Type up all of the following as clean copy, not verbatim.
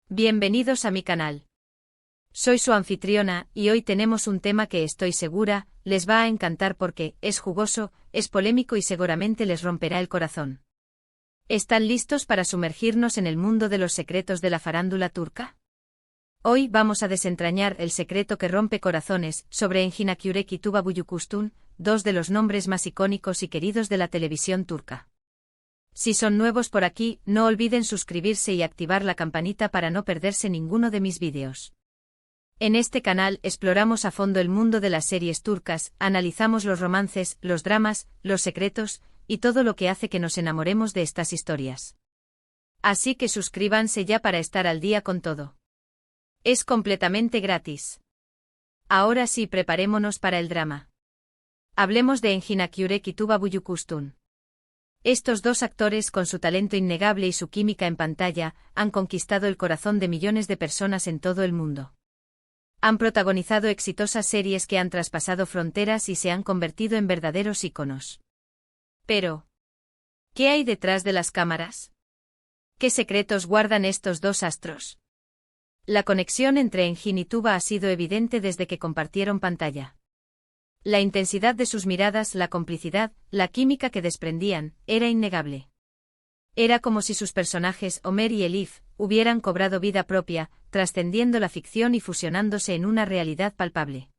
Bienvenidos a mi canal. Soy su anfitriona y hoy tenemos un tema que estoy segura les va a encantar porque es jugoso, es polémico y seguramente les romperá el corazón. ¿Están listos para sumergirnos en el mundo de los secretos de la farándula turca? Hoy vamos a desentrañar el secreto que rompe corazones sobre Engin Akyürek y Tuba Büyüküstün, dos de los nombres más icónicos y queridos de la televisión turca. Si son nuevos por aquí, no olviden suscribirse y activar la campanita para no perderse ninguno de mis vídeos. En este canal exploramos a fondo el mundo de las series turcas, analizamos los romances, los dramas, los secretos, y todo lo que hace que nos enamoremos de estas historias. Así que suscríbanse ya para estar al día con todo. Es completamente gratis. Ahora sí, preparémonos para el drama. Hablemos de Engin Akyürek y Tuba Büyüküstün. Estos dos actores, con su talento innegable y su química en pantalla, han conquistado el corazón de millones de personas en todo el mundo. Han protagonizado exitosas series que han traspasado fronteras y se han convertido en verdaderos íconos. Pero, ¿qué hay detrás de las cámaras? ¿Qué secretos guardan estos dos astros? La conexión entre Engin y Tuba ha sido evidente desde que compartieron pantalla. La intensidad de sus miradas, la complicidad, la química que desprendían, era innegable. Era como si sus personajes, Ömer y Elif, hubieran cobrado vida propia, trascendiendo la ficción y fusionándose en una realidad palpable.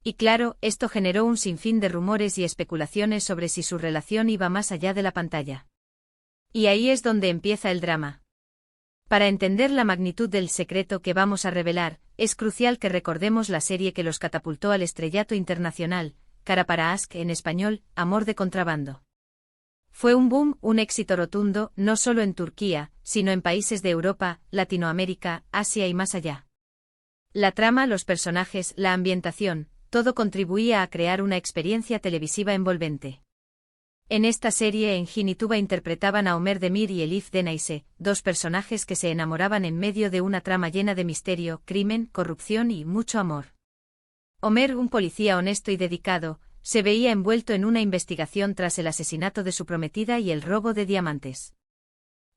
Y claro, esto generó un sinfín de rumores y especulaciones sobre si su relación iba más allá de la pantalla. Y ahí es donde empieza el drama. Para entender la magnitud del secreto que vamos a revelar, es crucial que recordemos la serie que los catapultó al estrellato internacional, Kara para Aşk, en español, Amor de contrabando. Fue un boom, un éxito rotundo, no solo en Turquía, sino en países de Europa, Latinoamérica, Asia y más allá. La trama, los personajes, la ambientación, todo contribuía a crear una experiencia televisiva envolvente. En esta serie Engin y Tuba interpretaban a Ömer Demir y Elif Denayse, dos personajes que se enamoraban en medio de una trama llena de misterio, crimen, corrupción y mucho amor. Ömer, un policía honesto y dedicado, se veía envuelto en una investigación tras el asesinato de su prometida y el robo de diamantes.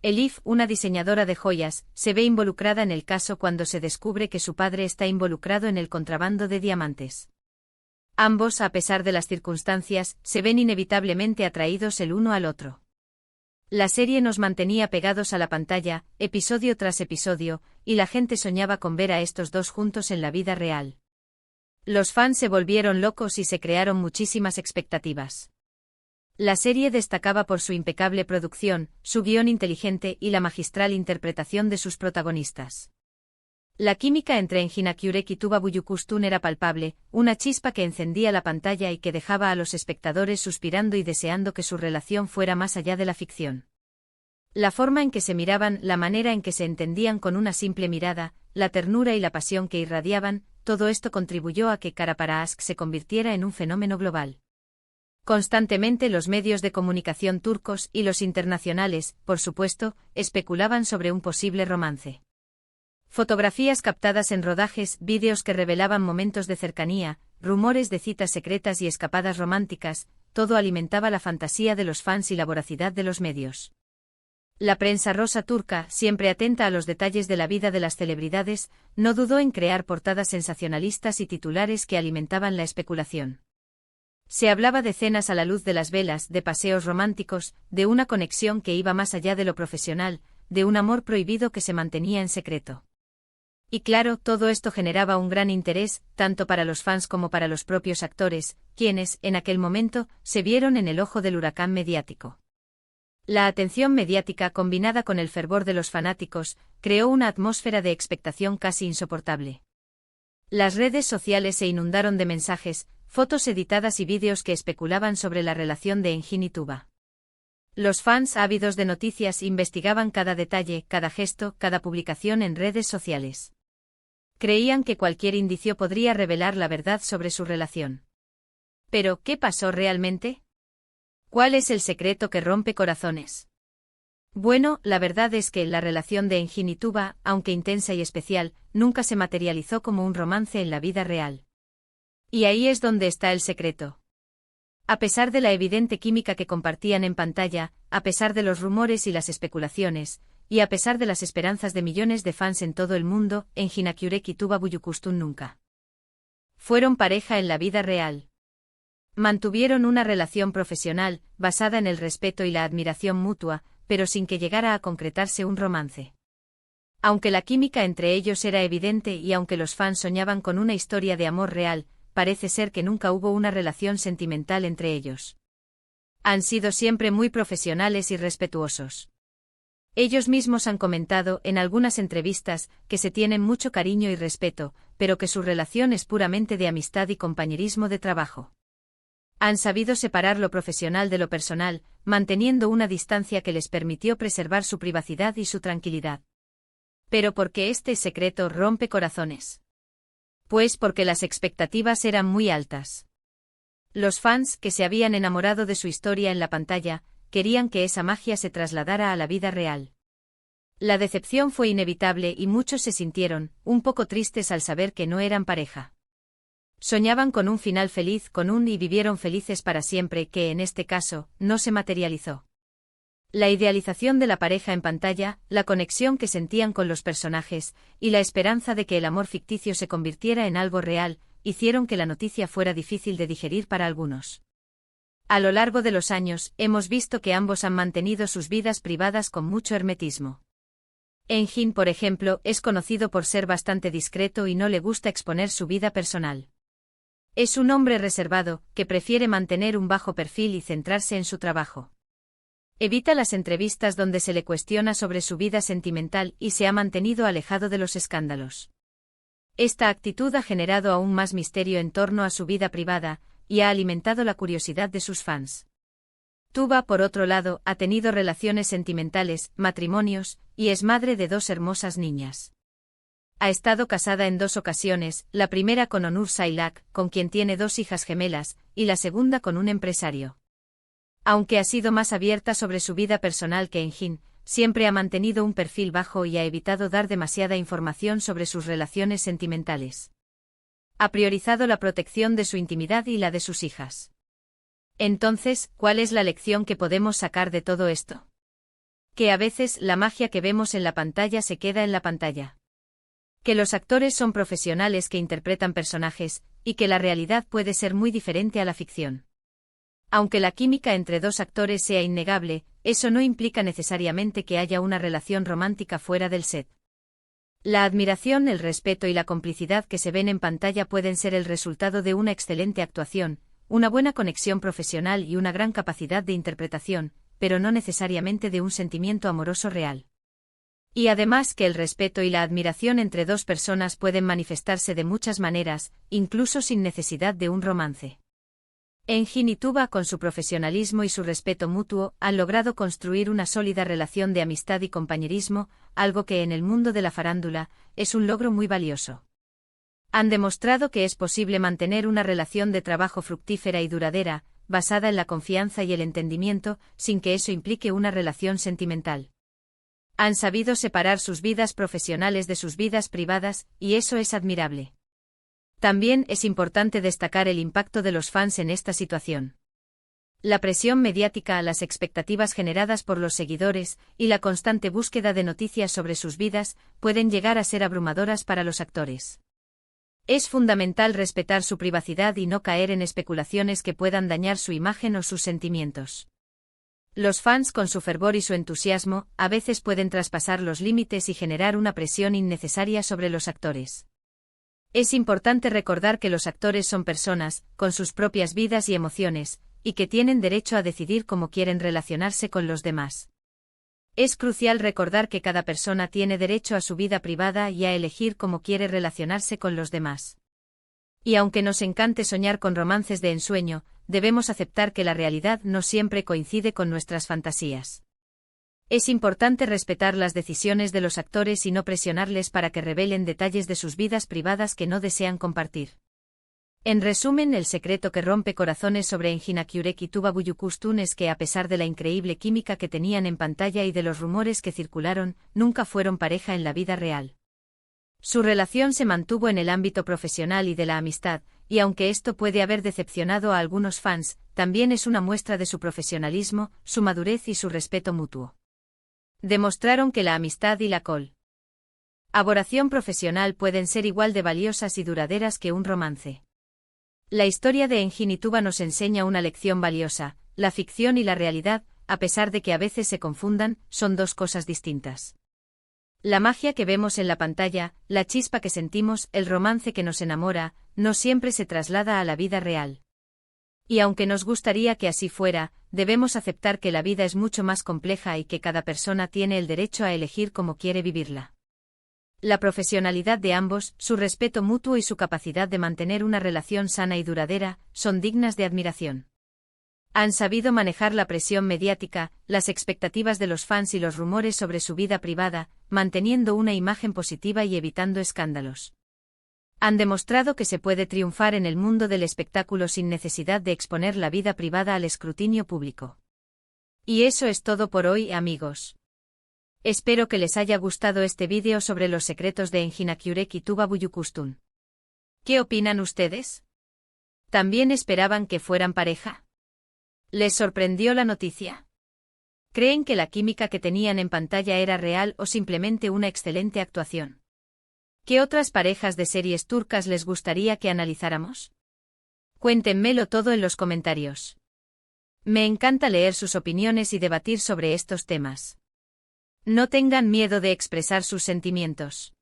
Elif, una diseñadora de joyas, se ve involucrada en el caso cuando se descubre que su padre está involucrado en el contrabando de diamantes. Ambos, a pesar de las circunstancias, se ven inevitablemente atraídos el uno al otro. La serie nos mantenía pegados a la pantalla, episodio tras episodio, y la gente soñaba con ver a estos dos juntos en la vida real. Los fans se volvieron locos y se crearon muchísimas expectativas. La serie destacaba por su impecable producción, su guión inteligente y la magistral interpretación de sus protagonistas. La química entre Engin Akyürek y Tuba Büyüküstün era palpable, una chispa que encendía la pantalla y que dejaba a los espectadores suspirando y deseando que su relación fuera más allá de la ficción. La forma en que se miraban, la manera en que se entendían con una simple mirada, la ternura y la pasión que irradiaban, todo esto contribuyó a que Kara para Aşk se convirtiera en un fenómeno global. Constantemente los medios de comunicación turcos y los internacionales, por supuesto, especulaban sobre un posible romance. Fotografías captadas en rodajes, vídeos que revelaban momentos de cercanía, rumores de citas secretas y escapadas románticas, todo alimentaba la fantasía de los fans y la voracidad de los medios. La prensa rosa turca, siempre atenta a los detalles de la vida de las celebridades, no dudó en crear portadas sensacionalistas y titulares que alimentaban la especulación. Se hablaba de cenas a la luz de las velas, de paseos románticos, de una conexión que iba más allá de lo profesional, de un amor prohibido que se mantenía en secreto. Y claro, todo esto generaba un gran interés, tanto para los fans como para los propios actores, quienes, en aquel momento, se vieron en el ojo del huracán mediático. La atención mediática combinada con el fervor de los fanáticos, creó una atmósfera de expectación casi insoportable. Las redes sociales se inundaron de mensajes, fotos editadas y vídeos que especulaban sobre la relación de Engin y Tuba. Los fans ávidos de noticias investigaban cada detalle, cada gesto, cada publicación en redes sociales. Creían que cualquier indicio podría revelar la verdad sobre su relación. Pero, ¿qué pasó realmente? ¿Cuál es el secreto que rompe corazones? Bueno, la verdad es que la relación de Engin y Tuba, aunque intensa y especial, nunca se materializó como un romance en la vida real. Y ahí es donde está el secreto. A pesar de la evidente química que compartían en pantalla, a pesar de los rumores y las especulaciones, y a pesar de las esperanzas de millones de fans en todo el mundo, Engin Akyurek y Tuba Büyüküstün nunca fueron pareja en la vida real. Mantuvieron una relación profesional, basada en el respeto y la admiración mutua, pero sin que llegara a concretarse un romance. Aunque la química entre ellos era evidente y aunque los fans soñaban con una historia de amor real, parece ser que nunca hubo una relación sentimental entre ellos. Han sido siempre muy profesionales y respetuosos. Ellos mismos han comentado en algunas entrevistas que se tienen mucho cariño y respeto, pero que su relación es puramente de amistad y compañerismo de trabajo. Han sabido separar lo profesional de lo personal, manteniendo una distancia que les permitió preservar su privacidad y su tranquilidad. ¿Pero por qué este secreto rompe corazones? Pues porque las expectativas eran muy altas. Los fans, que se habían enamorado de su historia en la pantalla, querían que esa magia se trasladara a la vida real. La decepción fue inevitable y muchos se sintieron un poco tristes al saber que no eran pareja. Soñaban con un final feliz y vivieron felices para siempre que, en este caso, no se materializó. La idealización de la pareja en pantalla, la conexión que sentían con los personajes, y la esperanza de que el amor ficticio se convirtiera en algo real, hicieron que la noticia fuera difícil de digerir para algunos. A lo largo de los años, hemos visto que ambos han mantenido sus vidas privadas con mucho hermetismo. Engin, por ejemplo, es conocido por ser bastante discreto y no le gusta exponer su vida personal. Es un hombre reservado, que prefiere mantener un bajo perfil y centrarse en su trabajo. Evita las entrevistas donde se le cuestiona sobre su vida sentimental y se ha mantenido alejado de los escándalos. Esta actitud ha generado aún más misterio en torno a su vida privada, y ha alimentado la curiosidad de sus fans. Tuba, por otro lado, ha tenido relaciones sentimentales, matrimonios, y es madre de 2 hermosas niñas. Ha estado casada en 2 ocasiones, la primera con Onur Sailak, con quien tiene 2 hijas gemelas, y la segunda con un empresario. Aunque ha sido más abierta sobre su vida personal que Engin, siempre ha mantenido un perfil bajo y ha evitado dar demasiada información sobre sus relaciones sentimentales. Ha priorizado la protección de su intimidad y la de sus hijas. Entonces, ¿cuál es la lección que podemos sacar de todo esto? Que a veces la magia que vemos en la pantalla se queda en la pantalla. Que los actores son profesionales que interpretan personajes, y que la realidad puede ser muy diferente a la ficción. Aunque la química entre 2 actores sea innegable, eso no implica necesariamente que haya una relación romántica fuera del set. La admiración, el respeto y la complicidad que se ven en pantalla pueden ser el resultado de una excelente actuación, una buena conexión profesional y una gran capacidad de interpretación, pero no necesariamente de un sentimiento amoroso real. Y además que el respeto y la admiración entre 2 personas pueden manifestarse de muchas maneras, incluso sin necesidad de un romance. Engin y Tuba, con su profesionalismo y su respeto mutuo, han logrado construir una sólida relación de amistad y compañerismo, algo que en el mundo de la farándula es un logro muy valioso. Han demostrado que es posible mantener una relación de trabajo fructífera y duradera, basada en la confianza y el entendimiento, sin que eso implique una relación sentimental. Han sabido separar sus vidas profesionales de sus vidas privadas, y eso es admirable. También es importante destacar el impacto de los fans en esta situación. La presión mediática, las expectativas generadas por los seguidores y la constante búsqueda de noticias sobre sus vidas pueden llegar a ser abrumadoras para los actores. Es fundamental respetar su privacidad y no caer en especulaciones que puedan dañar su imagen o sus sentimientos. Los fans, con su fervor y su entusiasmo, a veces pueden traspasar los límites y generar una presión innecesaria sobre los actores. Es importante recordar que los actores son personas, con sus propias vidas y emociones, y que tienen derecho a decidir cómo quieren relacionarse con los demás. Es crucial recordar que cada persona tiene derecho a su vida privada y a elegir cómo quiere relacionarse con los demás. Y aunque nos encante soñar con romances de ensueño, debemos aceptar que la realidad no siempre coincide con nuestras fantasías. Es importante respetar las decisiones de los actores y no presionarles para que revelen detalles de sus vidas privadas que no desean compartir. En resumen, el secreto que rompe corazones sobre Engin Akyurek y Tuba Büyüküstün es que, a pesar de la increíble química que tenían en pantalla y de los rumores que circularon, nunca fueron pareja en la vida real. Su relación se mantuvo en el ámbito profesional y de la amistad, y aunque esto puede haber decepcionado a algunos fans, también es una muestra de su profesionalismo, su madurez y su respeto mutuo. Demostraron que la amistad y la colaboración profesional pueden ser igual de valiosas y duraderas que un romance. La historia de Engin y Tuba nos enseña una lección valiosa: la ficción y la realidad, a pesar de que a veces se confundan, son dos cosas distintas. La magia que vemos en la pantalla, la chispa que sentimos, el romance que nos enamora, no siempre se traslada a la vida real. Y aunque nos gustaría que así fuera, debemos aceptar que la vida es mucho más compleja y que cada persona tiene el derecho a elegir cómo quiere vivirla. La profesionalidad de ambos, su respeto mutuo y su capacidad de mantener una relación sana y duradera, son dignas de admiración. Han sabido manejar la presión mediática, las expectativas de los fans y los rumores sobre su vida privada, manteniendo una imagen positiva y evitando escándalos. Han demostrado que se puede triunfar en el mundo del espectáculo sin necesidad de exponer la vida privada al escrutinio público. Y eso es todo por hoy, amigos. Espero que les haya gustado este vídeo sobre los secretos de Engin Akyurek y Tuba Büyüküstün. ¿Qué opinan ustedes? ¿También esperaban que fueran pareja? ¿Les sorprendió la noticia? ¿Creen que la química que tenían en pantalla era real o simplemente una excelente actuación? ¿Qué otras parejas de series turcas les gustaría que analizáramos? Cuéntenmelo todo en los comentarios. Me encanta leer sus opiniones y debatir sobre estos temas. No tengan miedo de expresar sus sentimientos.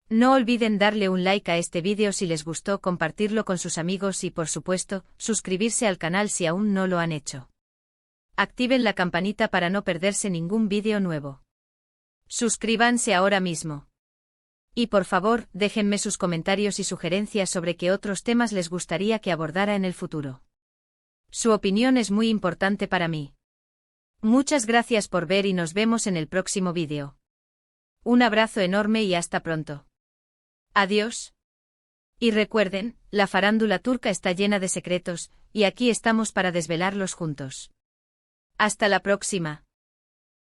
No olviden darle un like a este vídeo si les gustó, compartirlo con sus amigos y, por supuesto, suscribirse al canal si aún no lo han hecho. Activen la campanita para no perderse ningún vídeo nuevo. Suscríbanse ahora mismo. Y por favor, déjenme sus comentarios y sugerencias sobre qué otros temas les gustaría que abordara en el futuro. Su opinión es muy importante para mí. Muchas gracias por ver y nos vemos en el próximo vídeo. Un abrazo enorme y hasta pronto. Adiós. Y recuerden, la farándula turca está llena de secretos, y aquí estamos para desvelarlos juntos. Hasta la próxima.